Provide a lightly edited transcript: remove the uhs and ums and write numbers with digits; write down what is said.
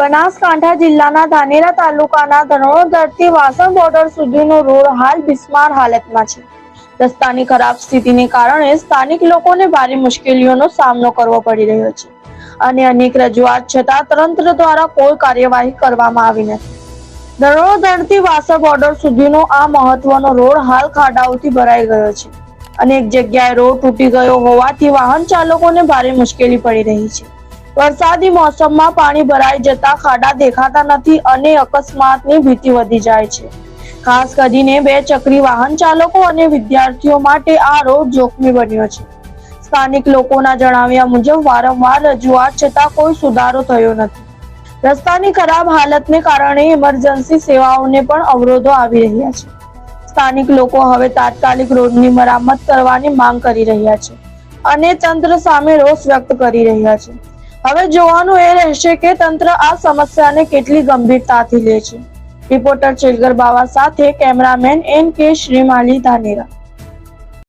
બનાસકાંઠા જિલ્લાના ધાનેરા તાલુકાના ધનોરથી વાસણ બોર્ડર સુધીનો રોડ હાલ બિસ્માર હાલતમાં છે. રસ્તાની ખરાબ સ્થિતિને કારણે સ્થાનિક લોકોને ભારે મુશ્કેલીઓનો સામનો કરવો પડી રહ્યો છે અને અનેક રજૂઆત છતાં તંત્ર દ્વારા કોઈ કાર્યવાહી કરવામાં આવી નથી. ધનોરથી વાસણ બોર્ડર સુધીનો આ મહત્વનો રોડ હાલ ખાડાઓથી ભરાઈ ગયો છે. અનેક જગ્યાએ રોડ તૂટી ગયો હોવાથી વાહન ચાલકોને ભારે મુશ્કેલી પડી રહી છે. વરસાદી મોસમમાં પાણી ભરાઈ જતા ખાડા દેખાતા નથી અને અકસ્માતની ભીતિ વધી જાય છે. ખાસ કરીને 2 ચક્રી વાહન ચાલકો અને વિદ્યાર્થીઓ માટે આ રોડ જોખમી બન્યો છે. સ્થાનિક લોકોના જણાવ્યા મુજબ વારંવાર રજૂઆત છતાં કોઈ સુધારો થયો નથી. રસ્તાની ખરાબ હાલતને કારણે ઇમરજન્સી સેવાઓને પણ અવરોધો આવી રહ્યા છે. સ્થાનિક લોકો હવે તાત્કાલિક રોડની મરામત કરવાની માંગ કરી રહ્યા છે અને તંત્ર સામે રોષ વ્યક્ત કરી રહ્યા છે. હવે જોવાનું એ રહેશે કે તંત્ર આ સમસ્યાને કેટલી ગંભીરતાથી લે છે. રિપોર્ટર ચેલગર બાવા સાથે કેમેરામેન NK શ્રીમાલી, ધાનેરા.